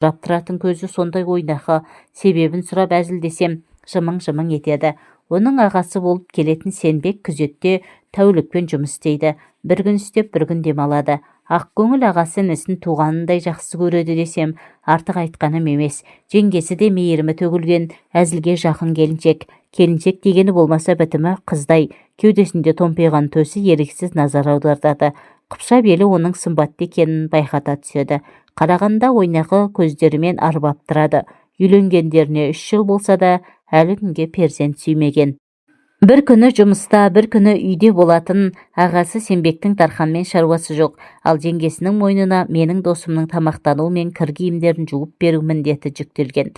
тұратын көзі сондай ойнақы, себебін сұрап әзілдесем жымың-жымың етеді. Оның ағасы болып келетін Сенбек күзетте тәулікпен жұмыс істейді. Бір күн істеп, бір күн демалады. Ақкөңіл ағасы інісін туғанындай жақсы көреді десем, артық айтқаным емес. Жеңгесі де мейірімі төгілген, әзілге жақын келіншек. Келіншек дегені болмаса бітімі қыздай, кеудесінде томпиған төсі еріксіз назар аудартады. Қыпша белі оның сымбатты екенін байқата түседі. Қарағанда ойнақы көздерімен арбап тұрады. Үйленгендеріне 3 жыл болса да, әлі күнге перзент сүймеген. Бір күні жұмыста, бір күні үйде болатын ағасы Сенбектің Дарханмен шаруасы жоқ, ал жеңгесінің мойнына менің досымның тамақтануы мен кір киімдерін жуып беру міндеті жүктелген.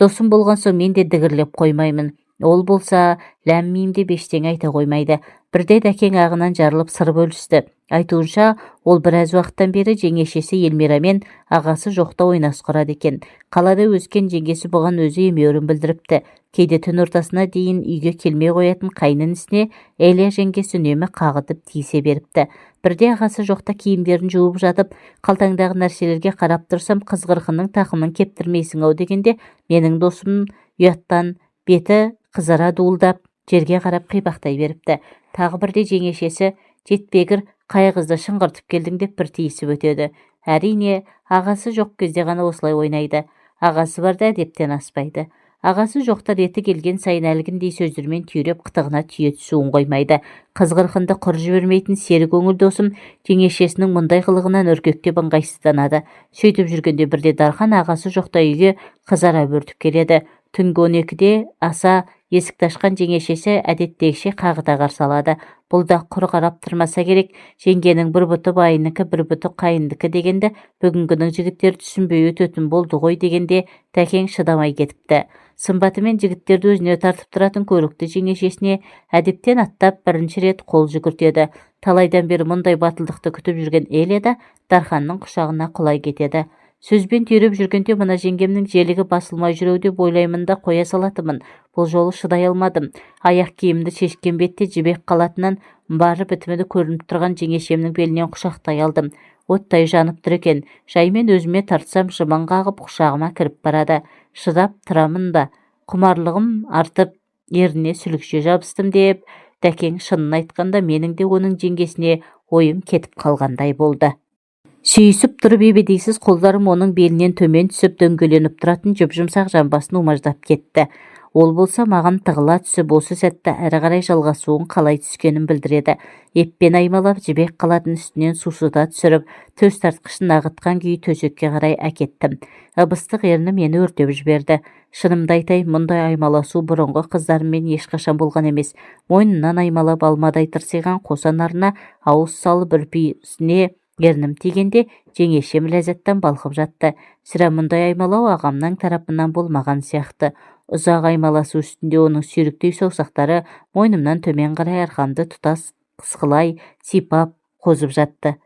Досым болған соң мен де дігірлеп қоймаймын. Ол болса, ләм-мим деп ештеңе айта қоймайды. Бірде дәкең ағынан жарылып сыр бөлісті. Айтуынша, ол біраз уақыттан бері жеңешесі Елмирамен ағасы жоқта ойнас құрады екен. Қалада өскен жеңгесі бұған өзі емеурін білдіріпті. Кейде түн ортасына дейін үйге келмей қоятын қайнінісіне Элия жеңгесі үнемі қағытып тиісе беріпті. Бірде ағасы жоқта киімдерін жуып жатып, қалтаңдағы нәрселерге қарап тұрсам, қызғырқының тақымын кептірмейсің-ау дегенде, менің досым ұяттан беті қызара дуылдап, жерге қарап қипақтай беріпті. Тағы бірде жеңешесі жетпегір қай қызды шыңғыртып келдің деп бір тиісіп өтеді. Әрине, ағасы жоқ кезде ғана осылай ойнайды. Ағасы барда әдептен аспайды. Ағасы жоқта реті келген сайын әлгіндей сөздермен түйреп қытығына түйе түсуін қоймайды. Қызғырқынды құр жібермейтін сері көңіл досым жеңешесінің мұндай қылығынан үркектеп ыңғайсызданады. Сөйтіп жүргенде бірде Дархан ағасы жоқта үйге қызара бөртіп келеді. Түнгі 12-де аса есікті ашқан жеңешесі әдеттегіше қағыта қарсы алады. Бұл да құр қарап тұрмаса керек. Жеңгенің бір бұты байынікі, бір бұты қайындікі дегенде, бүгінгінің жігіттер түсінбей өтетін болды ғой дегенде, тәкең шыдамай кетіпті. Сымбатымен жігіттерді өзіне тартып тұратын көрікті жеңешесіне әдептен аттап бірінші рет қол жүгіртеді. Талайдан бері мұндай батылдықты күтіп жүрген Элия да Дарханның құшағына құлай кетеді. Сөзбен түйреп жүргенде мына жеңгемнің желігі басылмай жүреу деп ойлаймын да қоя салатымын. Бұл жолы шыдай алмадым. Аяқ киімді шешкен бетте жібек қалатынан бары бітімді көрініп тұрған жеңешемнің белінен құшақтай алдым. Оттай жанып тұр екен. Жаймен өзіме тартсам жымың қағып құшағыма кіріп барады. Шыдап тұрамын да. Құмарлығым артып, еріне сүлікше жабыстым деп, дәкең шынын айтқанда менің де оның жеңгесіне ойым кетіп қалғандай болды. Сүйісіп тұрып ебедейсіз қолдарым оның белінен төмен түсіп дөңгеленіп тұратын жұп-жұмсақ жамбасын умаждап кетті. Ол болса маған тығыла түсіп осы сәтті әрі қарай жалғасуын қалай түскенін білдіреді. Еппен аймалап жібек қалатын үстінен сусыта түсіріп, төс тартқышын ағытқан күйі төсекке қарай әкеттім. Ыбыстық ерні мені өртеп жіберді. Шынымды айтайын, мұндай аймаласу бұрынғы қыздарыммен ешқашан болған емес. Мойнынан аймалап алмадай тырсиған қосанарына ауыз салып үрписіне ернім тигенде жеңешем ләззаттан балқып жатты. Сірә мұндай аймалау ағамның тарапынан болмаған сияқты. Ұзақ аймаласу үстінде оның сүйріктей саусақтары мойнымнан төмен қарай арқамды тұтас қысқылай сипап қозып жатты.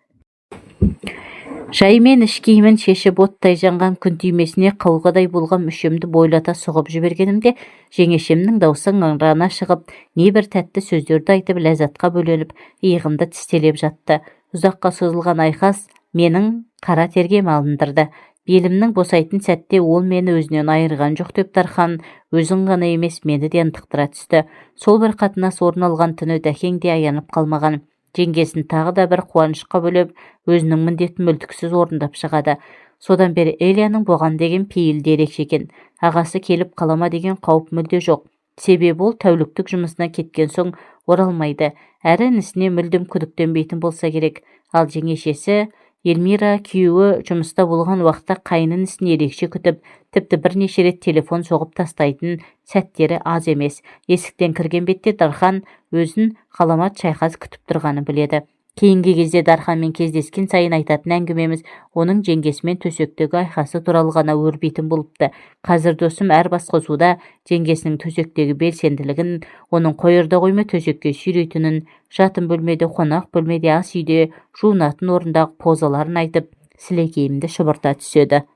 Жаймен іш киімін шешіп оттай жанған күн түймесіне қауғадай болған мүшемді бойлата соғып жібергенімде жеңешемнің даусы ыңырана шығып, небір тәтті сөздерді айтып ләззатқа бөленіп, иығымды тістелеп жатты. Ұзаққа созылған айқас менің қара тергем алындырды. Белімнің босайтын сәтте ол мені өзінен айырған жоқ деп Дархан өзін ғана емес мені де ынтықтыра түсті. Сол бір қатынас орын алған түні дәкең де аянып қалмаған. Жеңгесін тағы да бір қуанышқа бөлеп, өзінің міндетін мүлтіксіз орындап шығады. Содан бері Элияның бұған деген пейілі ерекше екен. Ағасы келіп қалама деген қауіп мүлде жоқ. Себебі ол тәуліктік жұмысына кеткен соң оралмайды. Әрі інісіне мүлдем күдіктенбейтін болса керек. Ал жеңешесі Елмира күйеуі жұмыста болған уақытта қайын інісін ерекше күтіп, тіпті бірнеше рет телефон соғып тастайтын сәттері аз емес. Есіктен кірген бетте Дархан өзін ғаламат шайқас күтіп тұрғаны біледі. Кейінгі кезде Дарханмен кездескен сайын айтатын әңгімеміз оның жеңгесімен төсектегі айқасы туралы ғана өрбейтін болыпты. Қазір досым әр басқосуда жеңгесінің төсектегі белсенділігін, оның қойырда қоймай төсекке сүйрейтінін, жатын бөлмеде, қонақ бөлмеде, ас үйде жуынатын орындағы позаларын айтып, сілекейімді шұбырта түседі.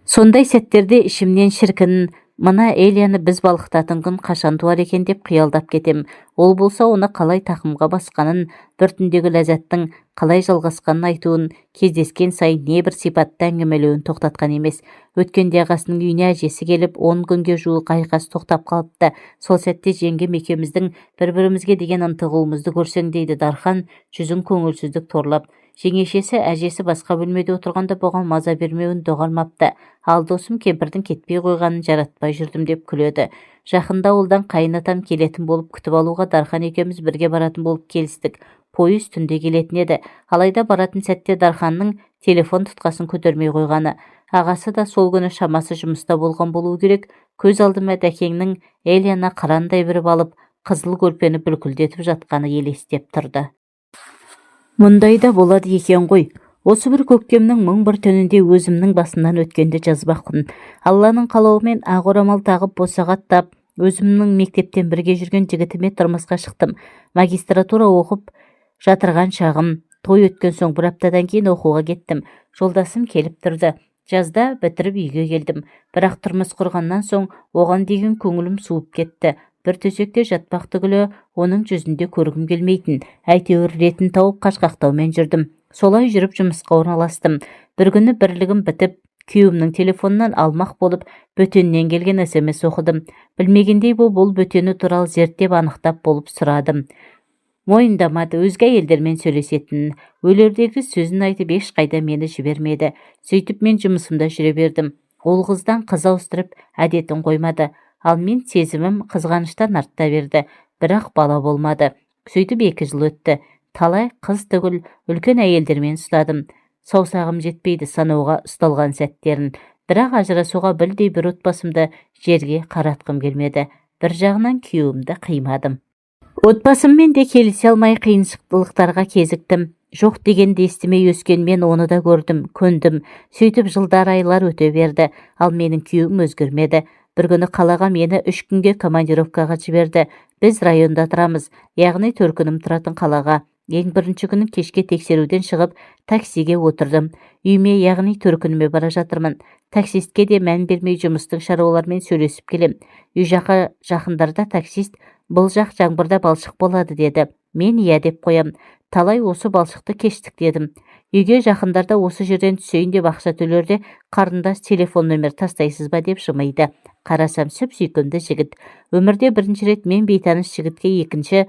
Сондай сәттерде ішімнен шіркін, Мына Элияны біз балықтатын күн қашан туар екен деп қиялдап кетем. Ол болса оны қалай тақымға басқанын, бір түндегі ләззаттың қалай жалғасқанын айтуын, кездескен сайын небір сипатты әңгімелеуін тоқтатқан емес. Өткенде ағасының үйіне әжесі келіп, 10 күнге жуық айқас тоқтап қалыпты. Сол сәтте жеңгем екеуміздің бір-бірімізге деген ынтығуымызды көрсең дейді Дархан, жүзін көңілсіздік торлап. Жеңешесі әжесі басқа бөлмеде отырғанда бұған маза бермеуін доғармапты. Ал досым кемпірдің кетпей қойғанын жаратпай жүрдім деп күледі. Жақында ауылдан қайынатам келетін болып күтіп алуға Дархан екеуміз бірге баратын болып келістік. Пойыз түнде келетін еді. Алайда баратын сәтте Дарханның телефон тұтқасын көтермей қойғаны. Ағасы да сол күні шамасы жұмыста болған болуы керек. Көз алдыма Дәкеңнің Элияны қырандай біріп алып, қызыл көрпені бүлкілдетіп жатқаны елестеп тұрды. Мұндай да болады екен ғой. Осы бір көктемнің мың бір түнінде өзімнің басымнан өткенді жазбақпын. Алланың қалауымен ақ орамал тағып босағаттап, өзімнің мектептен бірге жүрген жігітіме тұрмысқа шықтым. Магистратура оқып жатырған шағым. Той өткен соң бір аптадан кейін оқуға кеттім. Жолдасым келіп тұрды. Жазда бітіріп үйге келдім. Бірақ тұрмыс құрғаннан соң оған деген көңілім суып кетті. Бір төсекте жатпақ түгілі оның жүзінде көргім келмейтін. Әйтеуір ретін тауып қашқақтаумен жүрдім. Солай жүріп жұмысқа орналастым. Бір күні бірлігім бітіп, күйеуімнің телефонынан алмақ болып, бөтеннен келген SMS оқыдым. Білмегендей бұл бөтені туралы зерттеп анықтап болып сұрадым. Мойындамады, өзге әйелдермен сөйлесетінін. Өлердегі сөзін айтып ешқайда мені жібермеді. Сөйтіп мен жұмысымда жүре бердім. Ол қыздан қыз ауыстырып әдетін қоймады. Ал мен сезімім қызғаныштан артта берді. Бірақ бала болмады. Сөйтіп 2 жыл өтті. Талай қыз түгіл үлкен әйелдермен ұстадым. Саусағым жетпейді санауға ұсталған сәттерін. Бірақ ажырасуға білдей бір отбасымды жерге қаратқым келмеді. Бір жағынан күйеуімді қимадым. Отбасыммен де келісе алмай қиыншылықтарға кезіктім. Жоқ дегенді естімей өскен мен оны да көрдім, көндім. Сөйтіп жылдар айлар өте берді. Ал менің күйеуім өзгермеді. Бір күні қалаға мені 3 күнге командировкаға жіберді. Біз районда тұрамыз, яғни 4 күнім тұратын қалаға. Ең бірінші күні кешке тексеруден шығып, таксиге отырдым. Үйме, яғни 4 күніме бара жатырмын. Таксистке де мән бермей жұмыстың шаруалармен сөйлесіп келем. Үй жаққа жақындарда таксист, бұл жақ жаңбырда балшық болады деді. Мен иә деп қоям. Талай осы балшықты кештік дедім. Үйге жақындарда осы жерден түсейін деп ақша төлерде қарындас телефон нөмір тастайсыз ба деп жымайды. Қарасам сүп-сүйкімді жігіт. Өмірде бірінші рет мен бейтаныс жігітке екінші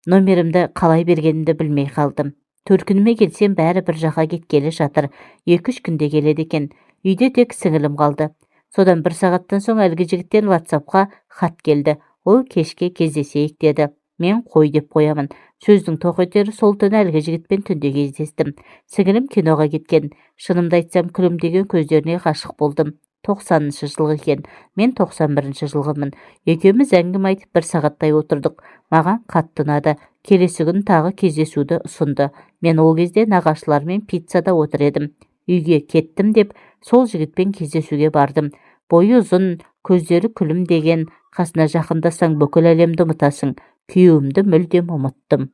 номерімді қалай бергенімді білмей қалдым. 4 күніме келсем бәрі бір жаққа кеткелі жатыр. 2-3 күнде келеді екен. Үйде тек сіңілім қалды. Содан 1 сағаттан соң әлгі жігіттен WhatsAppқа хат келді. Ол кешке кездесейік деді. Мен қой деп қоямын. Сөздің тоқетері сол түні әлгі жігітпен түнде кездестім. Сіңілім киноға кеткен. Шынымды айтсам күлімдеген көздеріне ғашық болдым. 90-шы жылғы екен. Мен 91-ші жылғымын. Екеуміз әңгіме айтып 1 сағаттай отырдық. Маған қатты ұнады. Келесі күн тағы кездесуді ұсынды. Мен ол кезде нағашылармен пиццада отыр едім. Үйге кеттім деп сол жігітпен кездесуге бардым. Бойы ұзын, көздері күлімдеген, қасына жақындасаң бүкіл әлемді ұмытасың. Күйеуімді мүлдем ұмыттым.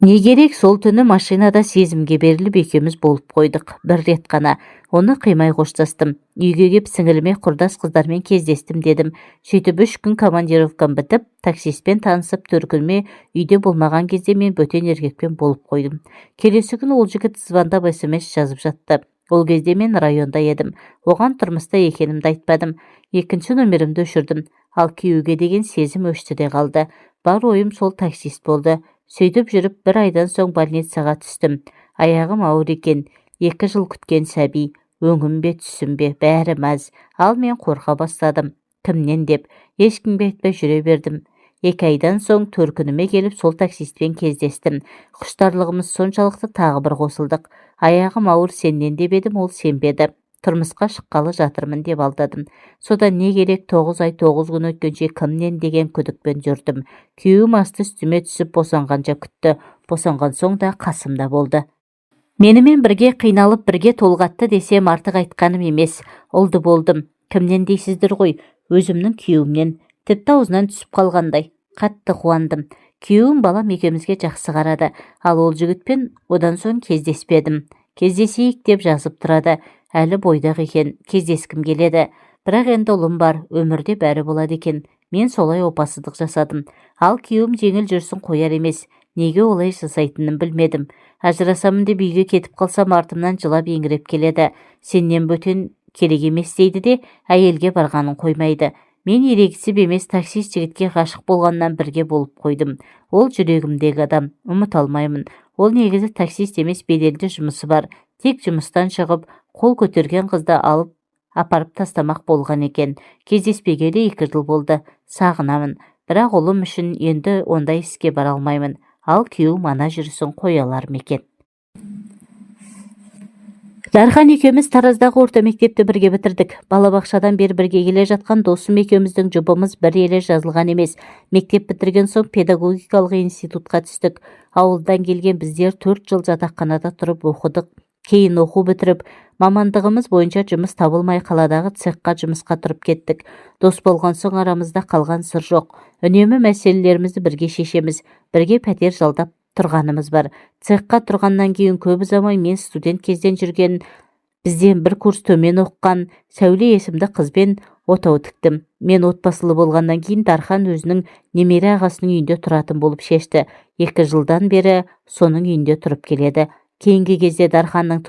Не керек, сол түні машинада сезімге беріліп екеуміз болып қойдық. Бір рет қана. Оны қимай қоштастым. Үйге кеп сіңіліме құрдас қыздармен кездестім дедім. Сөйтіп 3 күн командировкам бітіп, таксистпен танысып 4 күнме үйде болмаған кезде мен бөтен еркекпен болып қойдым. Келесі күні ол жігіт звондап SMS жазып жатты. Ол кезде мен районда едім. Оған тұрмыста екенімді айтпадым. 2-ші номерімді өшірдім. Ал күйеуге деген сезім өшті де қалды. Бар ойым сол таксист болды. Сөйтіп жүріп 1 айдан соң больницаға түстім. Аяғым ауыр екен. 2 жыл күткен сәби. Өңім бе, түсім бе, бәрі мәз. Ал мен қорқа бастадым. Кімнен деп, ешкімге айтпай жүре бердім. 2 айдан соң 4 күніме келіп сол таксистпен кездестім. Құштарлығымыз соншалықты тағы бір қосылдық. Аяғым ауыр сеннен деп едім, ол сенбеді. Тұрмысқа шыққалы жатырмын деп алдадым. Содан не керек, 9 ай 9 күн өткенше кімнен деген күдікпен жүрдім. Күйеуім асты үстіме түсіп босанғанша күтті. Босанған соң да қасымда болды. Менімен бірге қиналып бірге толғатты десем артық айтқаным емес. Олды болдым. Кімнен дейсіздер ғой? Өзімнің күйеуімнен. Тіпті аузынан түсіп қалғандай. Қатты қуандым. Күйеуім балам екеумізге жақсы қарады. Ал ол жігітпен одан соң кездеспедім. Кездесейік деп жазып тұрады. Әлі бойдақ екен, кездескім келеді. Бірақ енді ұлым бар, өмірде бәрі болады екен. Мен солай опасыздық жасадым. Ал күйеуім жеңіл жүрсін қояр емес. Неге олай жасайтынын білмедім. Ажырасамын деп үйге кетіп қалсам артымнан жылап еңіреп келеді. Сеннен бөтен керек емес дейді де әйелге барғанын қоймайды. Мен ерегісіп емес таксист жігітке ғашық болғаннан бірге болып қойдым. Ол жүрегімдегі адам, ұмыта алмаймын. Ол негізі таксист емес, беделді жұмысы бар. Тек жұмыстан шығып, қол көтерген қызды алып апарып тастамақ болған екен. Кездеспегелі 2 жыл болды. Сағынамын. Бірақ ұлым үшін енді ондай іске бара алмаймын. Ал күйеуім ана жүрісін қоя алар ма екен? Дархан екеуміз Тараздағы орта мектепті бірге бітірдік. Балабақшадан бері бірге келе жатқан досым екеуміздің жұбымыз бір еле жазылған емес. Мектеп бітірген соң педагогикалық институтқа түстік. Ауылдан келген біздер 4 жыл жатақханада тұрып оқыдық. Кейін оқу бітіріп, мамандығымыз бойынша жұмыс табылмай қаладағы цехқа жұмысқа тұрып кеттік. Дос болған соң арамызда қалған сыр жоқ. Үнемі мәселелерімізді бірге шешеміз. Бірге пәтер жалдап тұрғанымыз бар. Цехқа тұрғаннан кейін көп ұзамай мен студент кезден жүрген, бізден бір курс төмен оққан Сәуле есімді қызбен отау тіктім. Мен отбасылы болғаннан кейін Дархан өзінің немере ағасының үйінде тұратын болып шешті. 2 жылдан бері соның үйінде тұрып келеді. Кейінгі кезде Дарханның